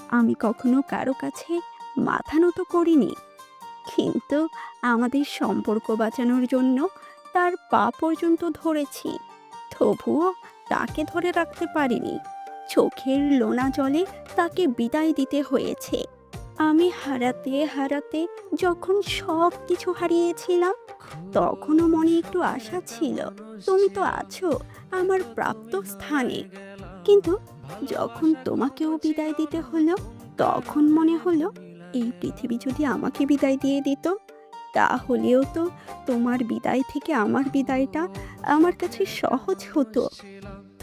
আমি কখনো কারো কাছে মাথা নত করিনি, কিন্তু আমাদের সম্পর্ক বাঁচানোর জন্য তার পা পর্যন্ত ধরেছি। তবুও তাকে ধরে রাখতে পারিনি। চোখের লোনা জলে তাকে বিদায় দিতে হয়েছে। আমি হারাতে হারাতে যখন সব কিছু হারিয়েছিলাম, তখনও মনে একটু আশা ছিল তুমি তো আছো আমার প্রাপ্ত স্থানে। কিন্তু যখন তোমাকেও বিদায় দিতে হলো, তখন মনে হলো এই পৃথিবী যদি আমাকে বিদায় দিয়ে দিত, তাহলেও তো তোমার বিদায় থেকে আমার বিদায়টা আমার কাছে সহজ হতো।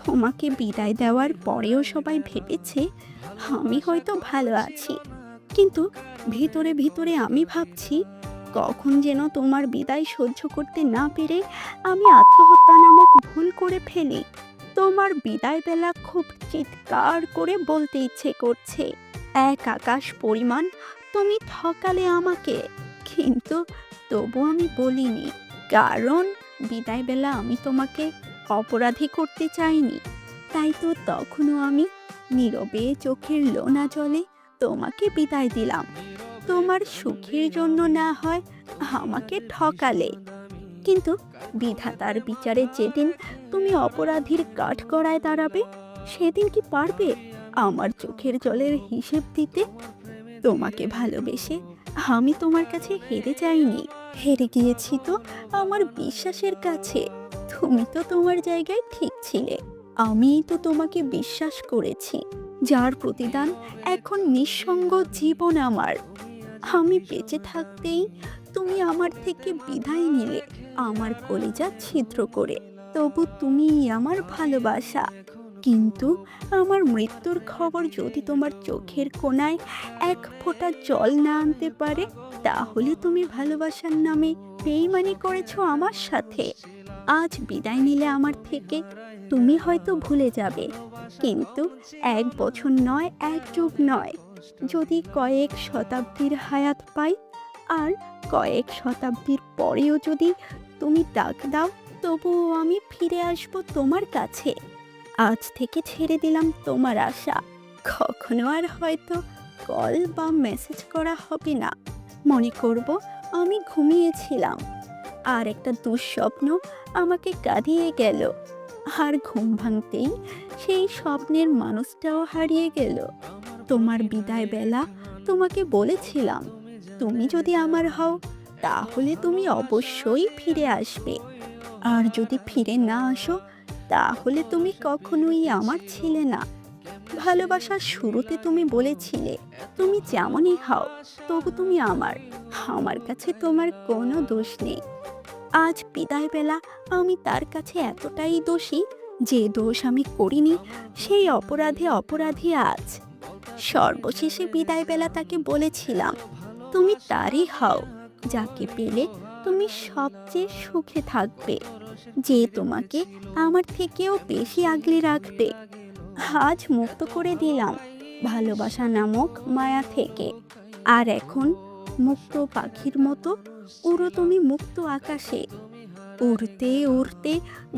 তোমাকে বিদায় দেওয়ার পরেও সবাই ভেবেছে আমি হয়তো ভালো আছি, কিন্তু ভিতরে ভিতরে আমি ভাবছি কখন যেন তোমার বিদায় সহ্য করতে না পেরে আমি আত্মহত্যা নামক ভুল করে ফেলি। তোমার বিদায় বেলা খুব চিৎকার করে বলতে ইচ্ছে করছে, এক আকাশ পরিমাণ তুমি ঠকালে আমাকে। কিন্তু তবু আমি বলিনি, কারণ বিদায় বেলা আমি তোমাকে অপরাধী করতে চাইনি। তাই তো তখনও আমি নীরবে চোখের লোনা জলে তোমাকে বিদায় দিলাম। তোমার সুখের জন্য না হয় আমাকে ঠকালে, কিন্তু বিধাতার বিচারে যেদিন তুমি অপরাধীর কাঠগড়ায় দাঁড়াবে, সেদিন কি পারবে আমার চোখের জলের হিসেব দিতে? তোমাকে ভালোবেসে আমি তোমার কাছে হেরে যাইনি, হেরে গিয়েছি তো আমার বিশ্বাসের কাছে। তুমি তো তোমার জায়গায় ঠিক ছিলে, আমিই তো তোমাকে বিশ্বাস করেছি, যার প্রতিদান এখন নিঃসঙ্গ জীবন আমার। আমি বেঁচে থাকতেই তুমি আমার থেকে বিদায় নিলে, আমার কলিজা ছিদ্র করে। তবু তুমিই আমার ভালোবাসা। কিন্তু আমার মৃত্যুর খবর যদি তোমার চোখের কোণায় এক ফোঁটা জল না আনতে পারে, তাহলে তুমি ভালোবাসার নামে বেইমানি করেছো আমার সাথে। আজ বিদায় নিলে আমার থেকে, তুমি হয়তো ভুলে যাবে, কিন্তু 1 বছর নয়, 1 যুগ নয়, যদি কয়েক শতাব্দীর হায়াত পাই, আর কয়েক শতাব্দীর পরেও যদি তুমি ডাক দাও, তবুও আমি ফিরে আসবো তোমার কাছে। আজ থেকে ছেড়ে দিলাম তোমার আশা। কখনো আর হয়তো কল বা মেসেজ করা হবে না। মনে করব আমি ঘুমিয়েছিলাম, আর একটা দুঃস্বপ্ন আমাকে কাঁদিয়ে গেল। আর ঘুম ভাঙতেই সেই স্বপ্নের মানুষটাও হারিয়ে গেল। তোমার বিদায় বেলা তোমাকে বলেছিলাম, তুমি যদি আমার হও, তাহলে তুমি অবশ্যই ফিরে আসবে। আর যদি ফিরে না আসো, তাহলে তুমি কখনোই আমার ছিলে না। ভালোবাসার শুরুতে তুমি বলেছিলে, তুমি যেমনই হও, তবু তুমি আমার। আমার কাছে তোমার কোনো দোষ নেই। আজ বিদায় বেলা আমি তার কাছে এতটাই দোষী, যে দোষ আমি করিনি, সেই অপরাধে অপরাধী আজ। সর্বশেষে বিদায় বেলা তাকে বলেছিলাম, তুমি তারই হও, যাকে পেলে তুমি সবচেয়ে সুখে থাকবে, যে তোমাকে আমার থেকেও বেশি আগলে রাখবে। আজ মুক্ত করে দিলাম ভালোবাসা নামক মায়া থেকে। আর এখন মুক্ত পাখির মতো উড়ো তুমি মুক্ত আকাশে। উড়তে উড়তে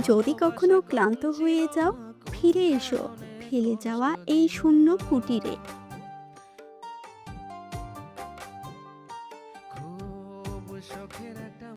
যদি কখনো ক্লান্ত হয়ে যাও, ফিরে এসো ফেলে যাওয়া এই শূন্য কুটিরে।